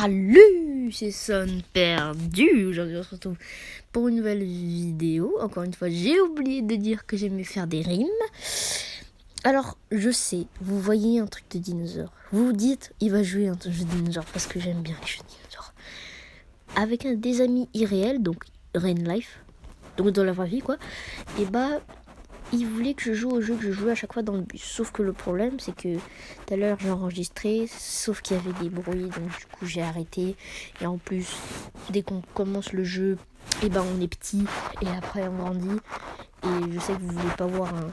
Salut, c'est Son Perdu. Aujourd'hui, on se retrouve pour une nouvelle vidéo. Encore une fois, j'ai oublié de dire que j'aimais faire des rimes. Alors, je sais, vous voyez un truc de dinosaure. Vous vous dites, il va jouer un jeu de dinosaure parce que j'aime bien les jeux de dinosaures. Avec des amis irréels, donc real life, donc dans la vraie vie, quoi. Et bah, il voulait que je joue au jeu que je jouais à chaque fois dans le bus. Sauf que le problème, c'est que tout à l'heure, j'ai enregistré, sauf qu'il y avait des bruits, donc du coup, j'ai arrêté. Et en plus, dès qu'on commence le jeu, et ben on est petit, et après on grandit. Et je sais que vous voulez pas voir un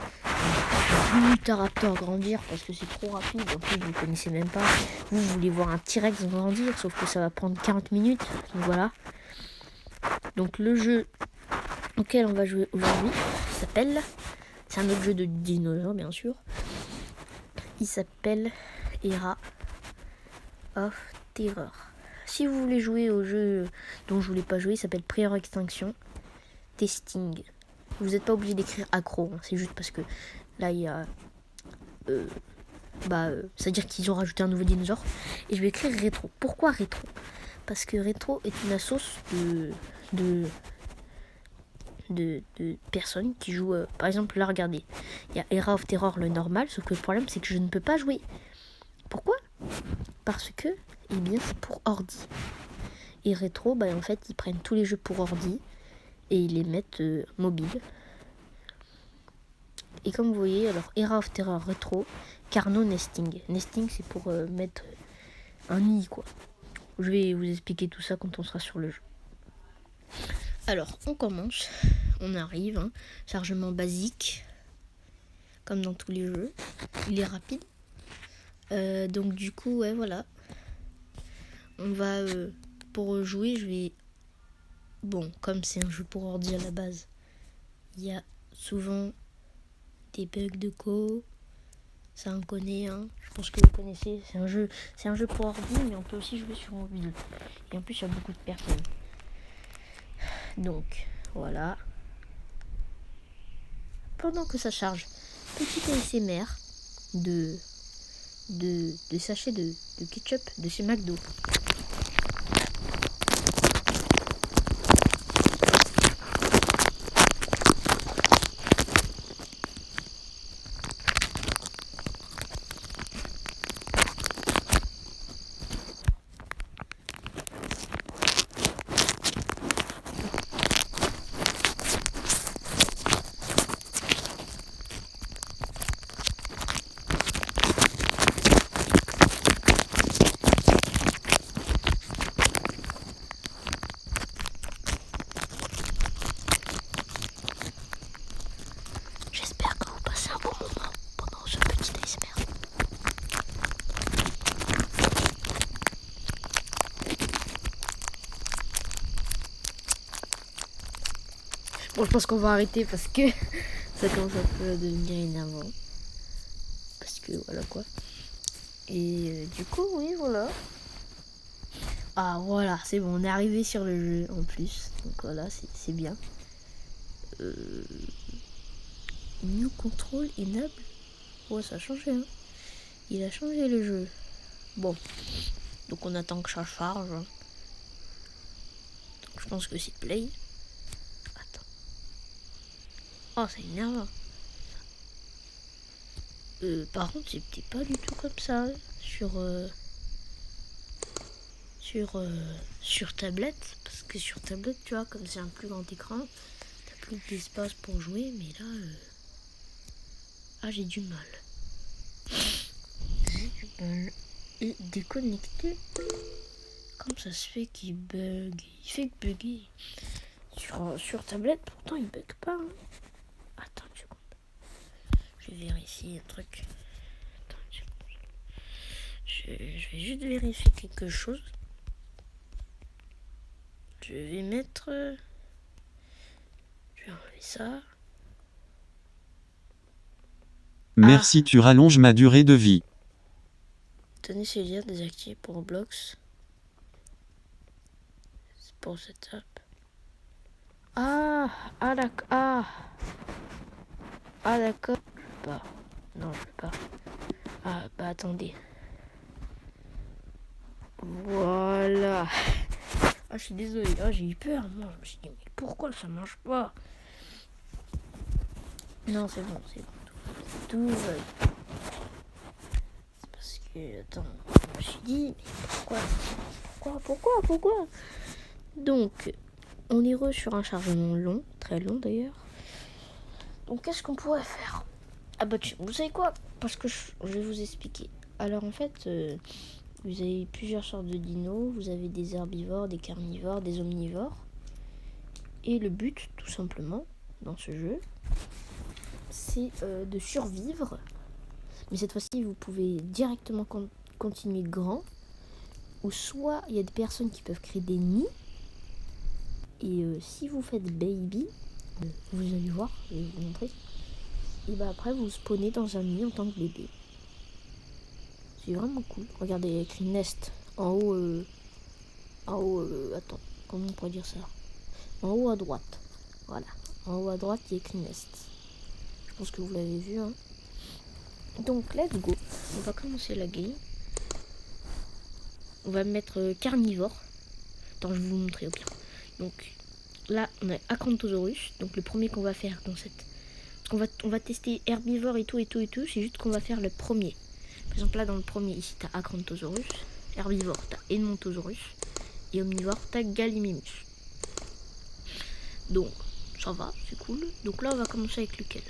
Velociraptor grandir, parce que c'est trop rapide. En plus, vous ne connaissez même pas. Vous voulez voir un T-Rex grandir, sauf que ça va prendre 40 minutes. Donc voilà. Donc le jeu auquel on va jouer aujourd'hui s'appelle... C'est un autre jeu de dinosaures, bien sûr. Il s'appelle Era of Terror. Si vous voulez jouer au jeu dont je voulais pas jouer, il s'appelle Prior Extinction Testing. Vous n'êtes pas obligé d'écrire accro, hein, c'est juste parce que là il y a... c'est-à-dire qu'ils ont rajouté un nouveau dinosaure. Et je vais écrire rétro. Pourquoi rétro ? Parce que rétro est une assoce de personnes qui jouent. Par exemple, là, regardez, il y a Era of Terror, le normal, sauf que le problème, c'est que je ne peux pas jouer. Pourquoi ? Parce que, eh bien, c'est pour ordi. Et rétro, en fait, ils prennent tous les jeux pour ordi et ils les mettent mobile. Et comme vous voyez, alors, Era of Terror rétro, Carnot Nesting. Nesting, c'est pour mettre un nid, quoi. Je vais vous expliquer tout ça quand on sera sur le jeu. Alors, on commence, on arrive, chargement basique, comme dans tous les jeux, il est rapide. Donc du coup, ouais, voilà. On va, pour jouer, je vais... Bon, comme c'est un jeu pour ordi à la base, il y a souvent des bugs de co, ça on connaît, je pense que vous connaissez, c'est un jeu pour ordi, mais on peut aussi jouer sur mobile. Et en plus, il y a beaucoup de personnes. Donc, voilà. Pendant que ça charge, petit ASMR de sachets de ketchup de chez McDo. J'espère que vous passez un bon moment pendant ce petit ASMR. Bon, je pense qu'on va arrêter parce que ça commence un peu à devenir énervant. Parce que voilà quoi. Et du coup, oui, voilà. Ah voilà, c'est bon, on est arrivé sur le jeu en plus. Donc voilà, c'est bien. New Control Enable. Ouais, ça a changé, Il a changé le jeu. Bon, donc on attend que ça charge. Donc je pense que c'est play. Attends. Oh, c'est énervant. Par contre, c'était pas du tout comme ça sur tablette. Parce que sur tablette, tu vois, comme c'est un plus grand écran, t'as plus d'espace pour jouer. Mais là, j'ai du mal. Et déconnecté. Comment ça se fait qu'il bug ? Il fait que bugger. Sur tablette, pourtant, il bug pas. Attends une seconde. Je vais vérifier un truc. Attends une seconde. Je vais juste vérifier quelque chose. Je vais mettre... Je vais enlever ça. Merci, tu rallonges ma durée de vie. Tenez ces liens désactivés pour Roblox. C'est pour setup. D'accord. D'accord. Je peux pas. Non, je peux pas. Attendez. Voilà. Ah, je suis désolé, j'ai eu peur. Moi, je me suis dit, mais pourquoi ça marche pas? Non, c'est bon. Tout va bien. C'est parce que, attends, je me suis dit, mais pourquoi? Donc, on est sur un chargement long, très long d'ailleurs. Donc, qu'est-ce qu'on pourrait faire? Ah bah, vous savez quoi? Parce que je vais vous expliquer. Alors, en fait, vous avez plusieurs sortes de dinos. Vous avez des herbivores, des carnivores, des omnivores. Et le but, tout simplement, dans ce jeu, c'est de survivre. Mais cette fois-ci, vous pouvez directement continuer grand. Ou soit, il y a des personnes qui peuvent créer des nids. Et si vous faites baby, vous allez voir, je vais vous montrer. Et bah après, vous spawnez dans un nid en tant que bébé. C'est vraiment cool. Regardez, il y a écrit Nest. En haut, attends, comment on pourrait dire ça? En haut à droite. Voilà. En haut à droite, il y a écrit Nest. Je pense que vous l'avez vu, hein. Donc, let's go. On va commencer la game. On va mettre carnivore. Attends, je vais vous montrer au pire. Donc, là, on a Acanthosaurus. Donc, le premier qu'on va faire dans cette... On va tester herbivore et tout. C'est juste qu'on va faire le premier. Par exemple, là, dans le premier, ici, t'as Acanthosaurus. Herbivore, t'as Edmontosaurus. Et omnivore, t'as Gallimimus. Donc, ça va, c'est cool. Donc là, on va commencer avec lequel?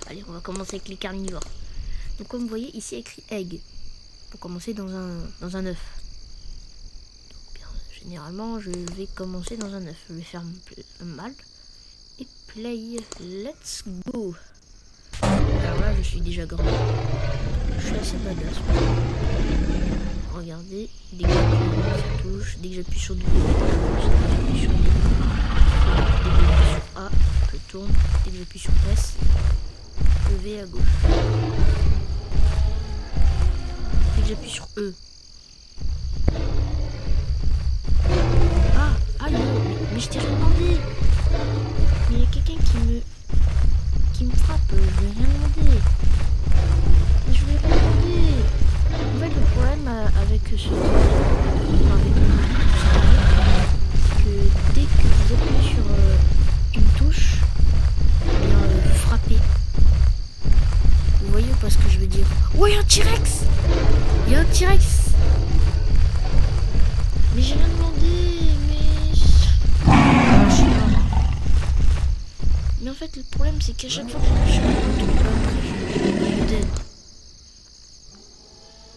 Allez, on va commencer avec les carnivores. Donc, comme vous voyez, ici, écrit egg. Pour commencer dans un œuf. Généralement, je vais commencer dans un œuf. Je vais faire un mâle. Et play. Let's go. Alors là, je suis déjà grand. Je suis assez badass. Regardez, dès que ça touche, dès que j'appuie sur W, dès que j'appuie sur B, dès que j'appuie sur A, je tourne, dès que j'appuie sur S, je vais à gauche. Dès que j'appuie sur E. Ah non, mais je t'ai rien demandé. Mais il y a quelqu'un qui me frappe, je lui ai rien demandé. Mais je lui ai pas demandé. En fait, le problème avec ce jeu, c'est que dès que vous appuyez sur une touche, eh bien, vous frappez. Vous voyez ou pas ce que je veux dire? Oh, il y a un T-Rex! Il y a un T-Rex! Mais j'ai rien demandé, mais en fait, le problème, c'est qu'à chaque fois que je suis je dead.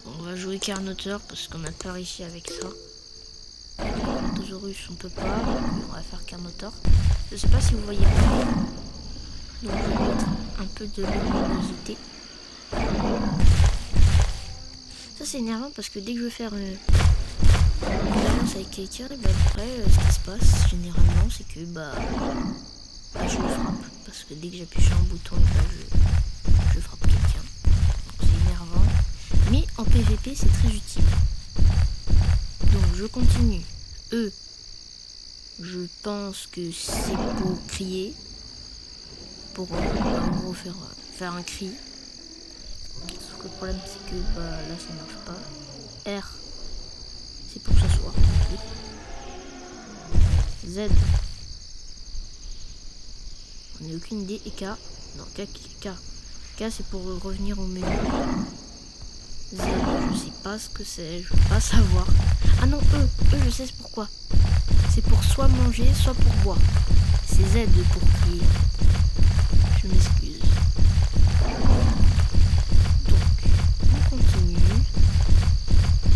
On va jouer Carnotaur parce qu'on n'a pas réussi avec ça. Acanthosaurus, on peut pas. On va faire Carnotaur. Je sais pas si vous voyez pas. Donc, on va mettre un peu de luminosité. Ça, c'est énervant parce que dès que je veux faire une balance avec quelqu'un, bah, après, ce qui se passe généralement, c'est que je le frappe. Parce que dès que j'appuie sur un bouton, je frappe quelqu'un. Donc, c'est énervant. Mais en PVP, c'est très utile. Donc, je continue. Je pense que c'est pour crier. Pour en gros faire un cri. Sauf que le problème, c'est que là, ça marche pas. R, c'est pour s'asseoir. Z, on n'a aucune idée. Et K, non, K c'est pour revenir au menu. Z, je sais pas ce que c'est, je veux pas savoir. Ah non, E, je sais pourquoi. C'est pour soit manger, soit pour boire. C'est Z pour crier. Je m'excuse. Donc, on continue.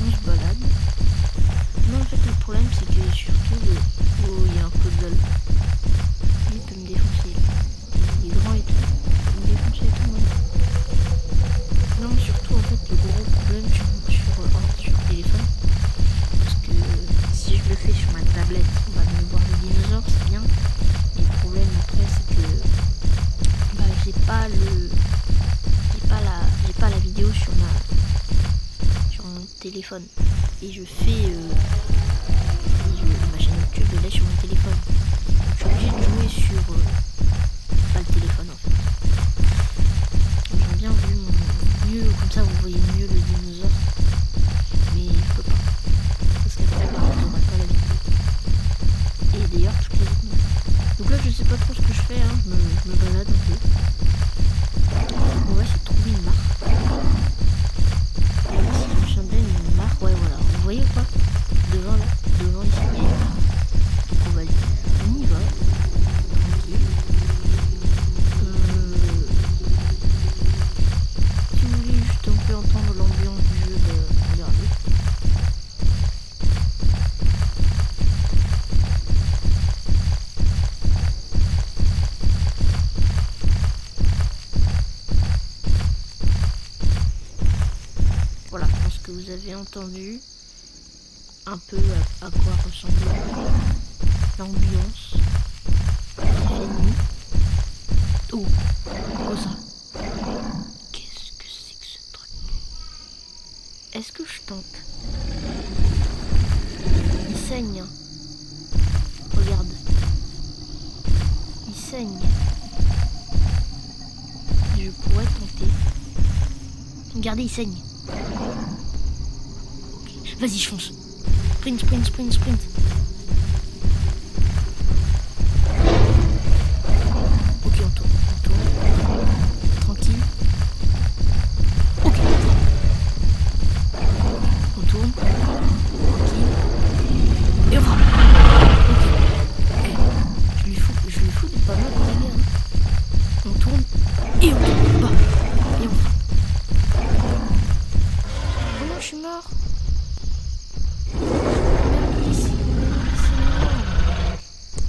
On se balade. Non, en fait, le problème, c'est que surtout, il y a un puzzle. Il peut me défoncer. Il est grand et tout. Il peut me défoncer et tout. Non, surtout, en fait, le gros problème sur téléphone. Parce que si je le fais sur ma tablette, on va me voir le dinosaure, c'est bien. Mais le problème après, c'est que j'ai pas la vidéo sur mon téléphone. Et je fais ma chaîne YouTube elle est sur mon téléphone. Donc je suis obligée de jouer sur pas le téléphone en fait. J'aime bien mieux, comme ça vous voyez mieux le dinosaure. Mais je peux pas. je fais, hein. Je me balade un peu. On va essayer de trouver une mare. Là, si je me souviens une mare, ouais, voilà. Vous voyez ou pas? Devant, là. Devant, ici, il y a une mare. Donc, on va y va. Tranquille. Si vous voulez juste un peu entendre l'ambiance du jeu, regardez. Voilà, je pense que vous avez entendu un peu à quoi ressemble l'ambiance. Oh, quoi ça? Qu'est-ce que c'est que ce truc? Est-ce que je tente? Il saigne. Hein. Regarde. Il saigne. Je pourrais tenter. Regardez, il saigne. Ok. Vas-y, je fonce. Sprint, sprint, sprint, sprint. Ok, on tourne. Tranquille. Ok, on tourne. Tranquille. Et on frappe. Ok. Je lui fous pas mal, les gars. On tourne. Et on tourne. Bah. Et on frappe. Oh non, je suis mort.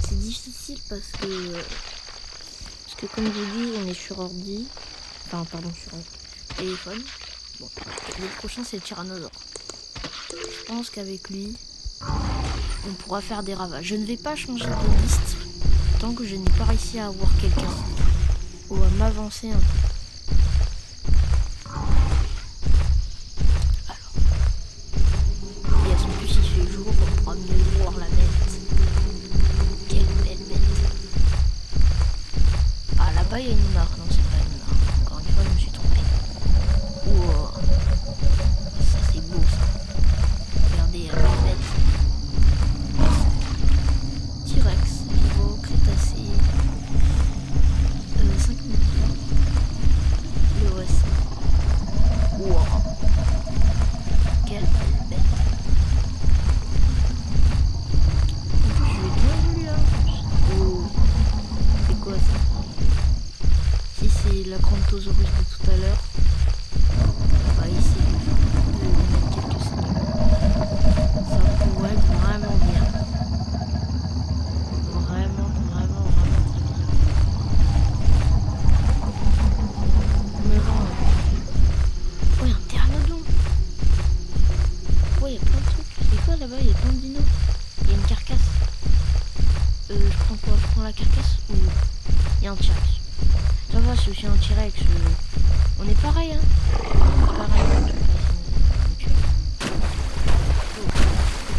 C'est difficile parce que comme je vous dis, on est sur ordi. Enfin, pardon, sur téléphone. Bon, le prochain c'est le tyrannosaure. Je pense qu'avec lui, on pourra faire des ravages. Je ne vais pas changer de liste tant que je n'ai pas réussi à avoir quelqu'un ou à m'avancer un peu. Et à son plus il fait jour, on pourra mieux voir la bête. Quelle belle bête. Ah là-bas il y a une mare, non c'est pas une mare. Encore une fois je me suis trompé. Wow. Ça c'est beau ça. Regardez la belle bête. T-Rex, niveau Crétacé. 5 minutes. Le reste. Wow. Quelle belle bête. En plus, je l'ai bien vu là. Oh. C'est quoi ça? Si c'est l'Acranthosaurus de tout à l'heure, on va essayer de mettre quelques secondes. Ça pourrait être vraiment bien. Vraiment très bien. Mais bon. Oh, il y a un pteranodon. Ouais, il y a plein de trucs. C'est quoi là-bas? Il y a plein de dinos. Il y a une carcasse. Je prends quoi? Je prends la carcasse ou il y a un T-Rex? Ça va, c'est aussi un T-Rex. On est pareil, hein? On est pareil. Ok,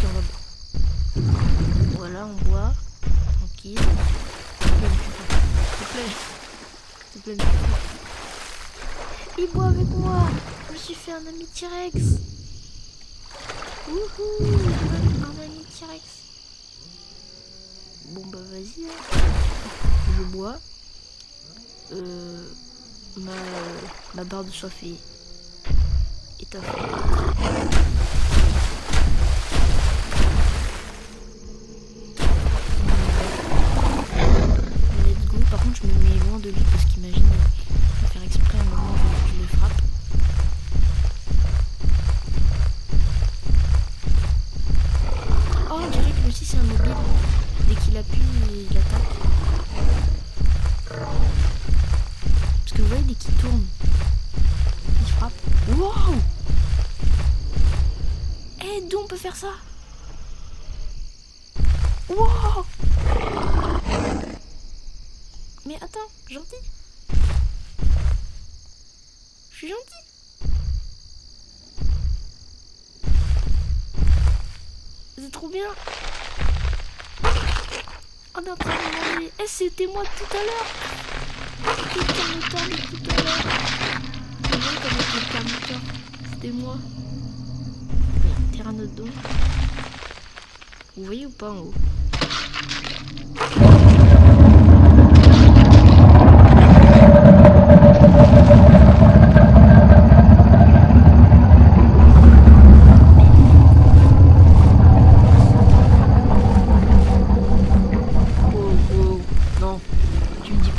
on va boire. Voilà, on boit. Tranquille. S'il te plaît. S'il te plaît. Il boit avec moi. Je me suis fait un ami T-Rex. Wouhou, un ami T-Rex. Bon bah vas-y. Hein. Je bois. Ma barre de soif est à fond. Let's go. Par contre je me mets loin de lui parce qu'imagine je vais faire exprès un moment où je le frappe. Oh on dirait que lui aussi c'est un mobile. Dès qu'il appuie il attaque. Parce que vous voyez dès qu'il tourne il frappe. Wow. Eh donc on peut faire ça. Wow. Mais attends, gentil. Je suis gentil. C'est trop bien. On est en train de manger. Eh, c'était moi tout à l'heure. C'était le temps de tout à l'heure. Vous voyez comment c'était le temps. C'était moi. Pteranodon. Vous voyez ou pas en haut?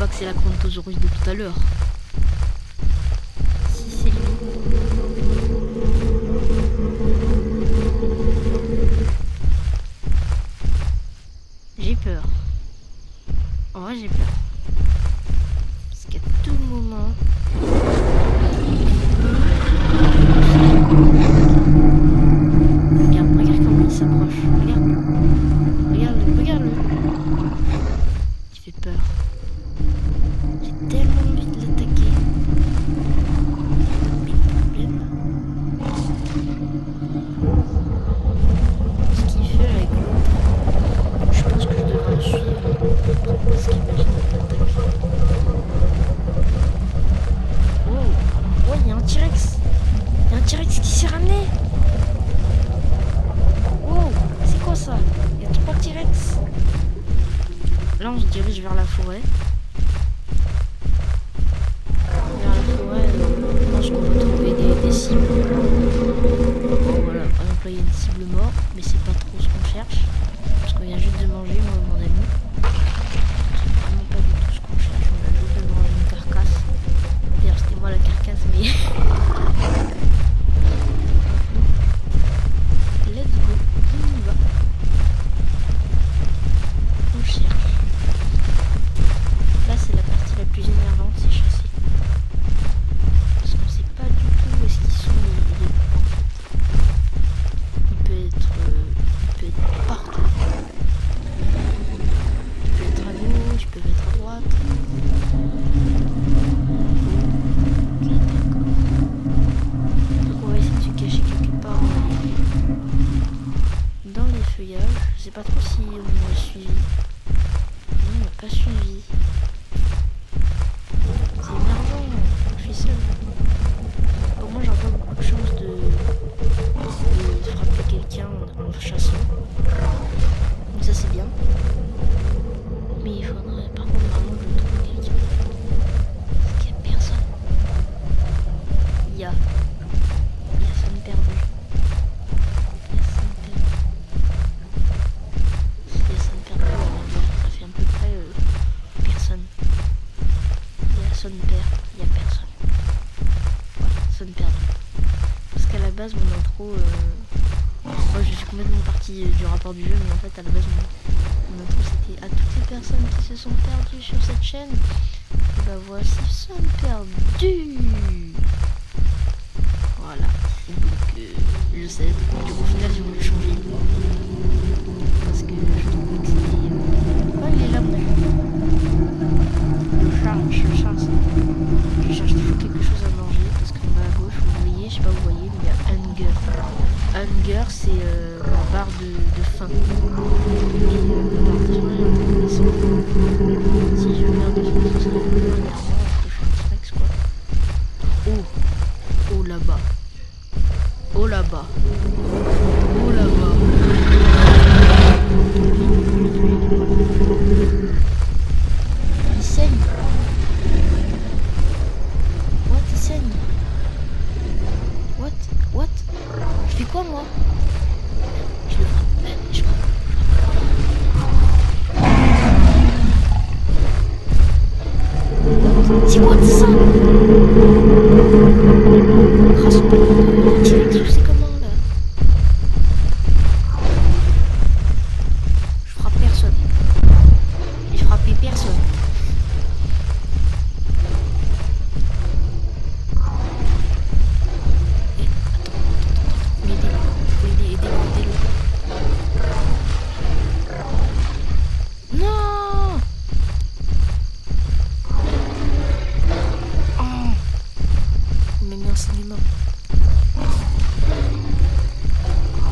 pas que c'est la Crontosaurus de tout à l'heure. Si c'est lui. J'ai peur. En vrai, j'ai peur. Parce qu'à tout moment... Regarde comment il s'approche. Regarde-le. Il fait peur. J'ai tellement envie de l'attaquer. Mais le problème... ce qu'il fait avec l'autre, je pense que je devrais le suivre. Parce qu'imagine qu'il m'attaque. Oh, il y a un T-Rex. Il y a un T-Rex qui s'est ramené. Wow, c'est quoi ça? Il y a 3 T-Rex. Là, on se dirige vers la forêt. Vers la forêt, je pense qu'on va trouver des cibles. Bon, voilà, par exemple, là, il y a une cible morte, mais c'est pas trop ce qu'on cherche. Parce qu'on vient juste de manger, moi et mon ami. C'est vraiment pas du tout ce qu'on cherche. On a juste de manger une carcasse. D'ailleurs, c'était moi la carcasse, mais... Let's go, on y va. On cherche. Là, c'est la partie la plus énervante, c'est chasser. Parce qu'on sait pas du tout où est-ce qu'ils sont les groupes, en fait. Il peut être partout. Il peut être à gauche, il peut être à droite. Ok, d'accord. Donc on va essayer de se cacher quelque part dans les feuillages. Je sais pas trop si on m'a suivi. Non, on m'a pas suivi. C'est énervant, je suis seule. Pour moi, j'aurais pas beaucoup de chance de frapper quelqu'un en chassant. Donc ça, c'est bien. Mais il faudrait par contre vraiment que je trouve quelqu'un. Parce qu'il y a personne. Il y a sonne perdu. Ça fait à peu près personne. Il y a sonne perd, il y a personne. Voilà, sonne perdu. Parce qu'à la base, mon intro, moi je suis complètement partie du rapport du jeu, mais en fait à la base mon intro c'était à toutes les personnes qui se sont perdues sur cette chaîne. Et bah voici sonne perdu. Voilà. Et donc je sais, du coup au final j'ai voulu changer. Parce que je trouvais que c'était... Oh, il est là mon ami. Je cherche toujours quelque chose à manger parce qu'on va à gauche, vous voyez, je sais pas où vous voyez, mais il y a hunger. Hunger c'est ma barre de faim. Et si je meurs de faim, ce serait vraiment énervant parce que je suis un T-Rex quoi. Oh là-bas. Oh là-bas. Oh là-bas. Il saigne. What? Il saigne. What? Je fais quoi moi? Je le frappe. Je frappe. C'est quoi ça? T-Rex ou c'est comment là? Je frappe personne. J'ai frappé personne. Attends. Aidez-le. Non! Oh! Il m'a mis un cinéma.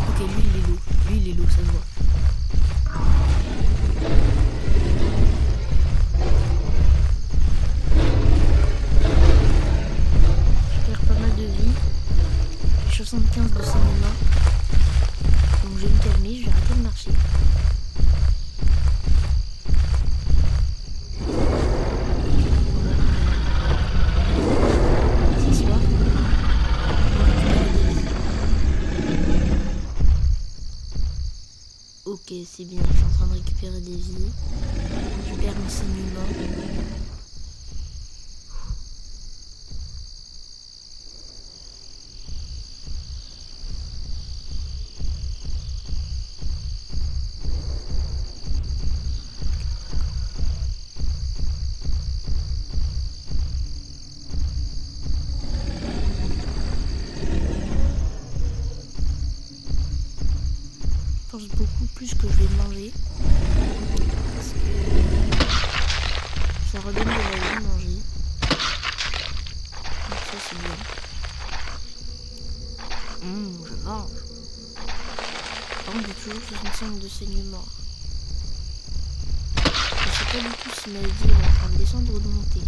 Ok, lui il est lourd, ça se voit. Je perds pas mal de vie. J'ai 75 de cinéma. Donc je vais me calmer, je vais arrêter de marcher. Ok, c'est bien, je suis en train de récupérer des vies. Je perds mon saignement. plus que je vais manger. Parce que ça redonne de la vie à manger. Donc ça c'est bien. Je mange. Par contre j'ai toujours 65 de saignement. Je sais pas du tout si ma vie est en train de descendre ou de monter.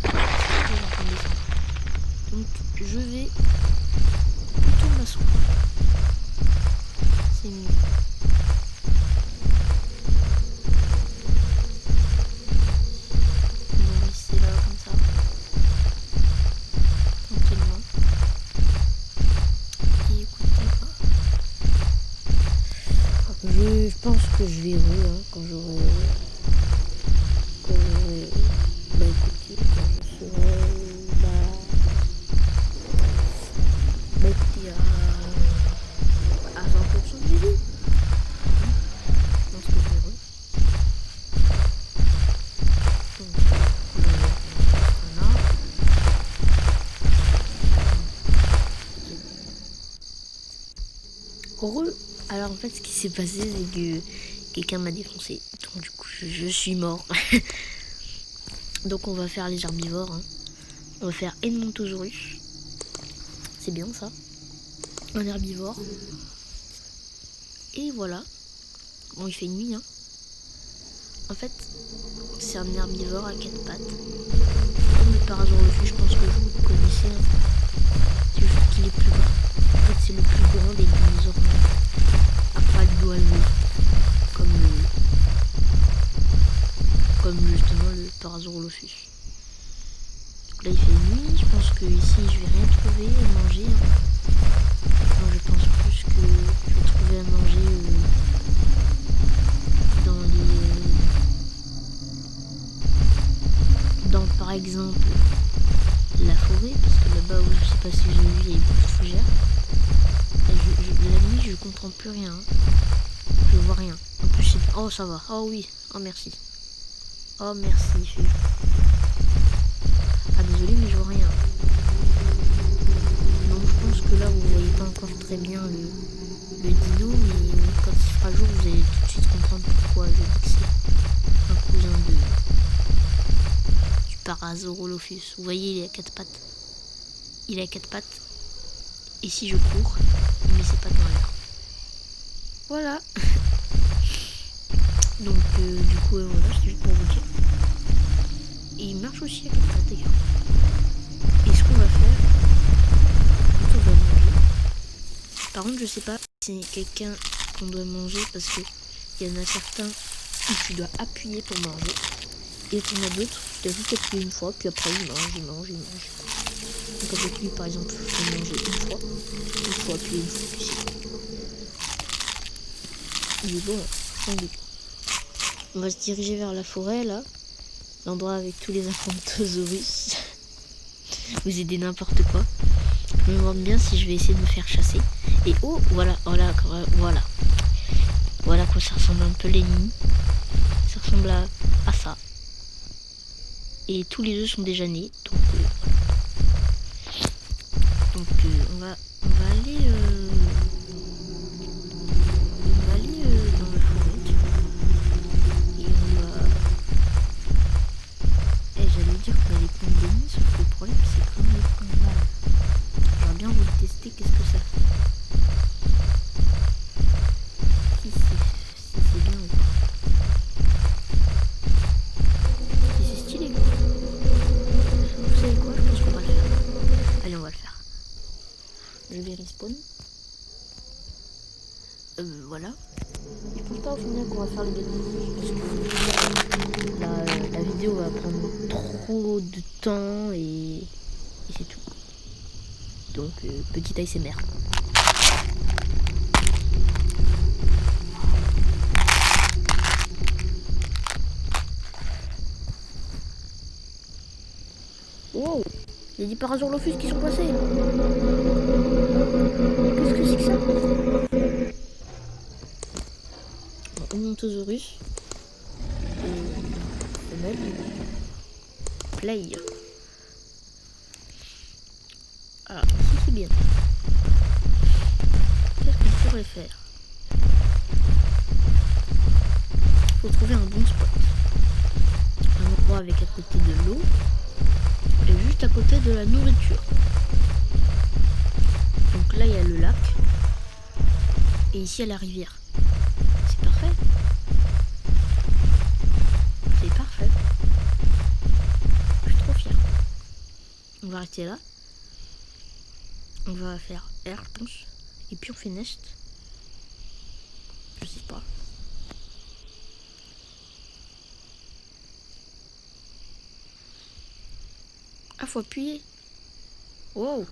Elle est en train de descendre. Donc je vais plutôt m'asseoir. C'est mieux. On va rester là comme ça. Tranquillement. Et écoutez quoi. Je pense que je verrai quand j'aurai. Bah écoutez, quand je serai. Bah écoutez, à 20% de vie. Je pense que je verrai. Donc, voilà. Heureux. Alors en fait, ce qui s'est passé, c'est que quelqu'un m'a défoncé. Donc du coup, je suis mort. Donc on va faire les herbivores. On va faire Edmontosaurus. C'est bien ça. Un herbivore. Et voilà. Bon, il fait nuit. En fait, c'est un herbivore à 4 pattes. Comme le Parasaurolophus, je pense que vous connaissez. C'est juste qu'il est plus grand. En fait, c'est le plus grand des dinosaures. À pas d'oiseau. Comme justement le Parasaurolophus. Là il fait nuit, je pense que ici je vais rien trouver à manger. Non, je pense plus que je vais trouver à manger dans par exemple la forêt, parce que là-bas où je sais pas si vous avez vu, il y a beaucoup de fougères. Et la nuit je comprends plus rien. Je vois rien. En plus c'est... Oh ça va. Oh oui. Oh merci. Oh merci. Ah désolé mais je vois rien. Donc je pense que là vous voyez pas encore très bien le dino, mais quand il fera jour vous allez tout de suite comprendre pourquoi je dis que c'est un cousin du Parasaurolophus. Vous voyez il est à 4 pattes. Il est à 4 pattes. Et si je cours, il met ses pattes dans l'air. Voilà. Donc du coup voilà, c'est juste pour vous dire. Et il marche aussi à 4 pattes d'ailleurs. Et ce qu'on va faire, on va manger. Par contre je sais pas si c'est quelqu'un qu'on doit manger parce que il y en a certains où tu dois appuyer pour manger. Et il y en a d'autres, tu dois juste appuyer une fois, puis après il mange. Donc avec lui par exemple, il faut manger une fois, appuyer une fois, puis c'est. Il est bon, sans doute. On va se diriger vers la forêt là, l'endroit avec tous les Aphantosaurus. Vous aidez n'importe quoi. Je me demande bien si je vais essayer de me faire chasser. Et oh, voilà. Voilà quoi, ça ressemble un peu l'ennemi. Ça ressemble à ça. Et tous les œufs sont déjà nés. Donc on va aller dans la forêt. Et on va... j'allais dire qu'on allait prendre des nids, sauf que le problème c'est comme les mal. J'aimerais bien vous tester qu'est-ce que ça fait. Si c'est bien ou pas. Si c'est stylé quoi. Vous savez quoi, je pense qu'on va le faire. Allez, on va le faire. Je vais respawn. Voilà. Je pense pas au final qu'on va faire les vidéos parce que la vidéo va prendre trop de temps et c'est tout. Donc petit ASMR. Wow, il y a des Parasaurolophus qui sont passés. Qu'est-ce que c'est que ça? Edmontosaurus. Femelle. Play. Alors, ici c'est bien. Qu'est-ce qu'on pourrait faire? faut trouver un bon spot. Un endroit avec à côté de l'eau et juste à côté de la nourriture. Donc là il y a le lac et ici il y a la rivière. C'est parfait. C'est parfait. Je suis trop fière. On va rester là. On va faire air, je pense. Et puis on fait nest. Je sais pas. Ah, faut appuyer. Wow.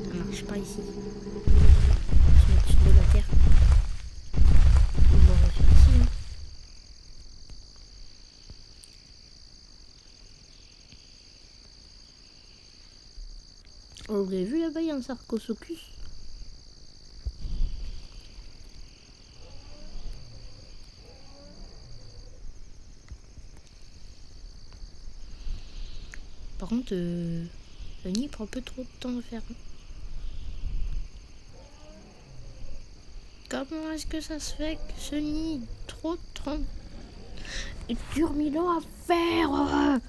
Ça marche pas ici. Je vais mettre sur de la terre. Bon, on va faire ici. Hein. Oh, vous avez vu là-bas, il y a un Sarcosuchus. Par contre, le nid prend un peu trop de temps à faire. Comment est-ce que ça se fait que ce nid trop de temps et dure 1000 ans à faire?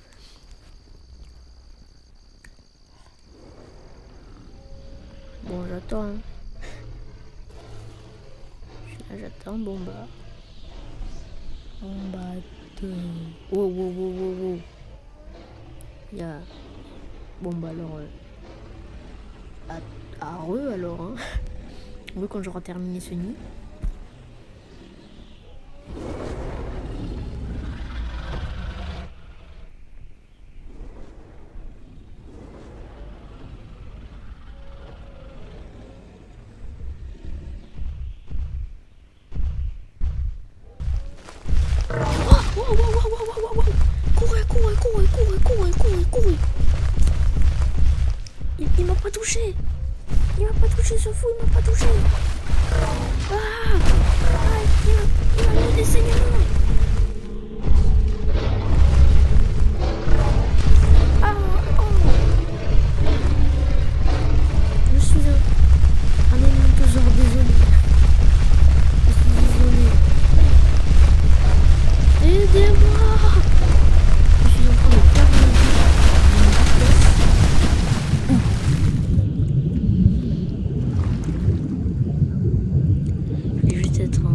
Bon, j'attends. Hein. Je suis là, j'attends. Bon, bah. Oh, wow. Il y a. Bon, bah, alors. Alors, hein. Oui, quand j'aurai terminé ce nid. Wow. Courez. Il m'a pas touché. Ce fou, il m'a pas touché. Il m'a mis des saignements. Je suis un élémentosaure, désolé. Je suis désolé. Aidez-moi. Je suis en train de perdre ma vie. Je vais juste être un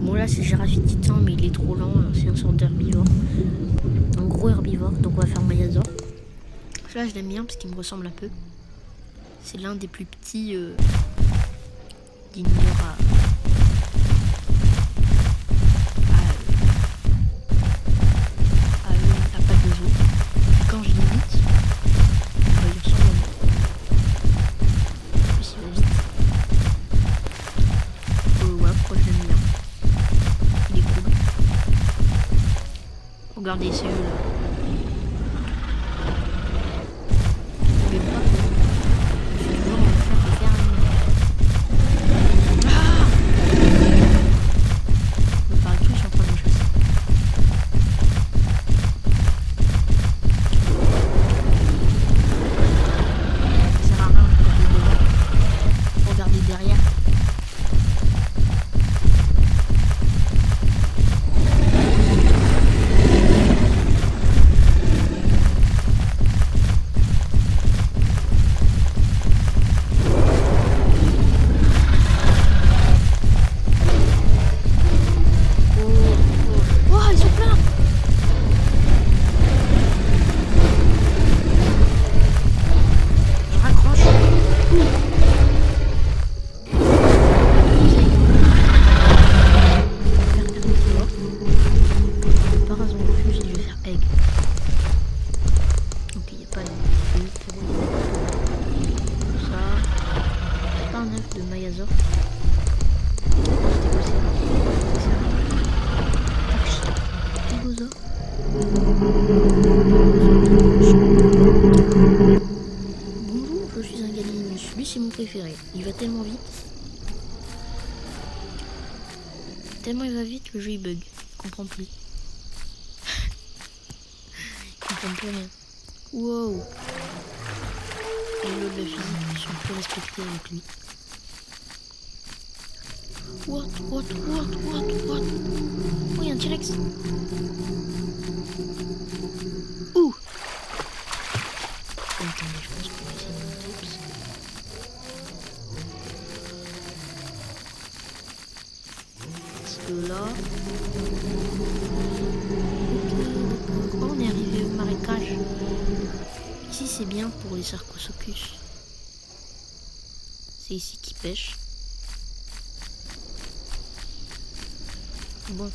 bon là c'est Giraffes Titan mais il est trop lent, c'est un sorte d'herbivore. Un gros herbivore, donc on va faire Mayasaur. Celui-là je l'aime bien parce qu'il me ressemble un peu. C'est l'un des plus petits dinosaures à pas de os. Quand je l'imite, il ressemble à moi. En plus il va vite. Ouais, pourquoi je l'aime bien. Il est cool. Regardez celui-là. Je vais pas. Je vais voir en faire on parle tous en train de me chasser. Ça sert à rien de regarder devant. Regardez derrière. Bonjour, je suis un Gallimus. Lui, c'est mon préféré. Il va tellement vite. Tellement il va vite, le jeu il bug. Je comprends plus. Il comprends plus rien. Wow. Et l'autre de la physique, je suis plus respecté avec lui. What? Oh, il y a un T-Rex. Ouh. Attendez, je pense qu'on va essayer de monter parce que... là. Ok, d'accord. Oh, on est arrivé au marécage. Ici, c'est bien pour les Sarcosuchus. C'est ici qu'ils pêchent. Bon.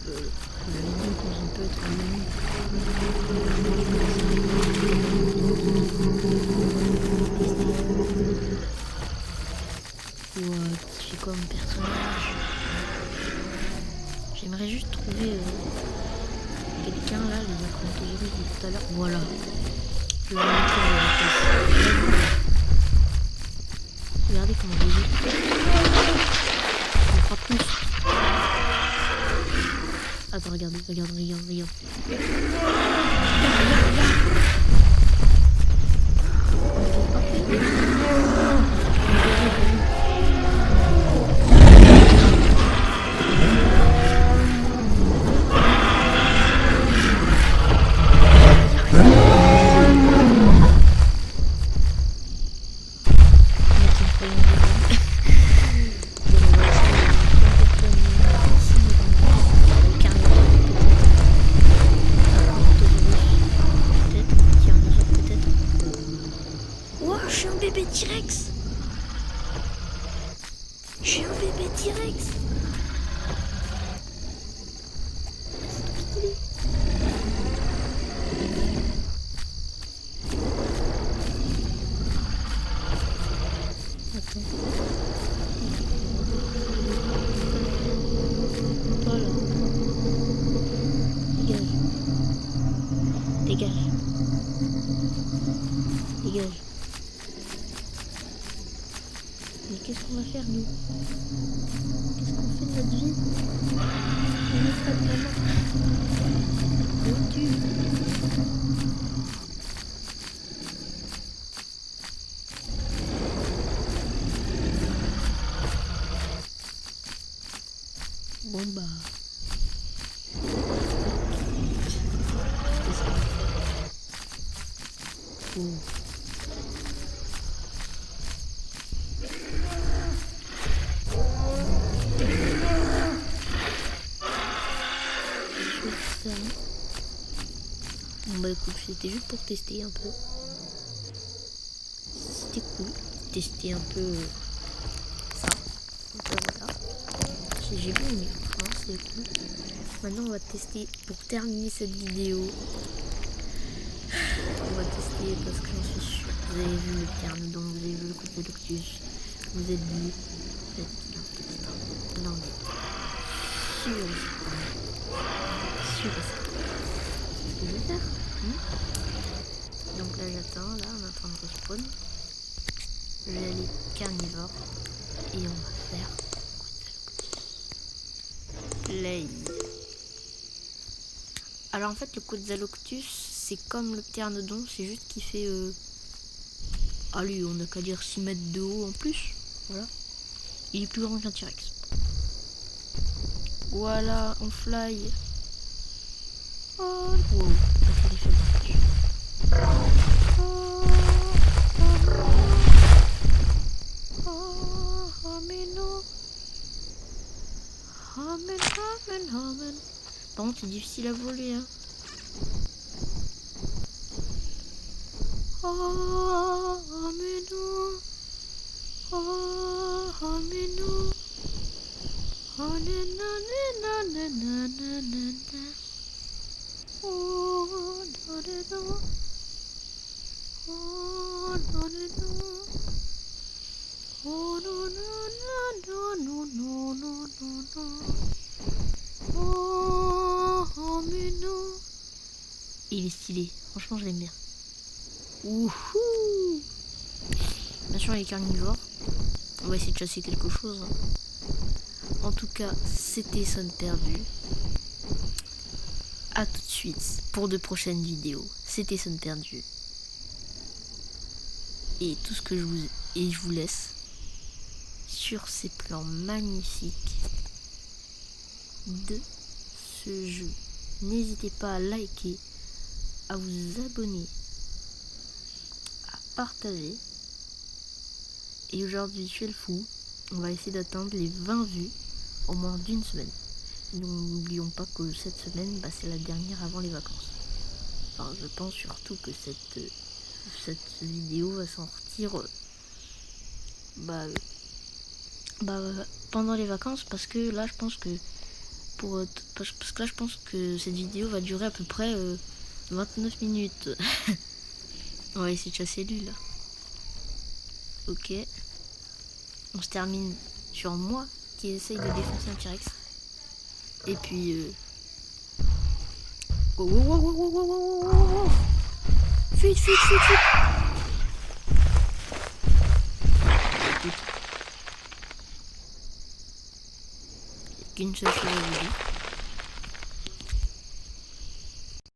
La vidéo commence un peu à être longue. What? Tu fais quoi mon personnage? J'aimerais juste trouver quelqu'un là, les acromatosaurus de tout à l'heure. Voilà. Je vais vous montrer la vitesse. Regardez comment je les on fera plus. Attends, regarde. T-Rex. J'ai un bébé T-Rex. C'est trop stylé. Attends. Voilà. Dégage. Mais qu'est-ce qu'on va faire nous? Qu'est-ce qu'on fait de notre vie? On n'est pas de maman. Où tu? Bon bah. Qu'est-ce qu'on va faire? Oh. Bon bah écoute, c'était juste pour tester un peu. C'était cool. Tester un peu ça. Donc voilà. J'ai bien aimé. Hein, c'est cool. Maintenant on va tester pour terminer cette vidéo. On va tester parce que j'en suis sûre. Vous avez vu le Pteranodon, vous avez vu le Quetzalcoatlus. Vous êtes dit. Non mais. Sûr. C'est ce que je vais faire. Donc là j'attends, là on est en train de respawn. Je vais aller carnivore et on va faire play. Alors en fait le Quetzalcoatlus c'est comme le Pteranodon, c'est juste qu'il fait allez, on n'a qu'à dire 6 mètres de haut en plus. Voilà. Il est plus grand qu'un T-Rex. Voilà, on fly. Oh, wow, par contre c'est difficile à voler hein. Il est stylé, franchement je l'aime bien. Ouhou. Bien sûr il est carnivore. On va essayer de chasser quelque chose. En tout cas, c'était Sonne Perdue. A tout de suite pour de prochaines vidéos. C'était Sonne Perdue. Et tout ce que je vous laisse sur ces plans magnifiques de ce jeu. N'hésitez pas à liker, à vous abonner, à partager. Et aujourd'hui, je fais le fou. On va essayer d'atteindre les 20 vues au moins d'une semaine. N'oublions pas que cette semaine, c'est la dernière avant les vacances. Enfin, je pense surtout que cette vidéo va sortir pendant les vacances, parce que là, je pense que cette vidéo va durer à peu près 29 minutes. On va essayer de chasser lui là. Ok. On se termine sur moi qui essaye de défoncer un T-Rex. Et puis wow. Fuite. Écoute. Il n'y a qu'une seule chose à vous dire.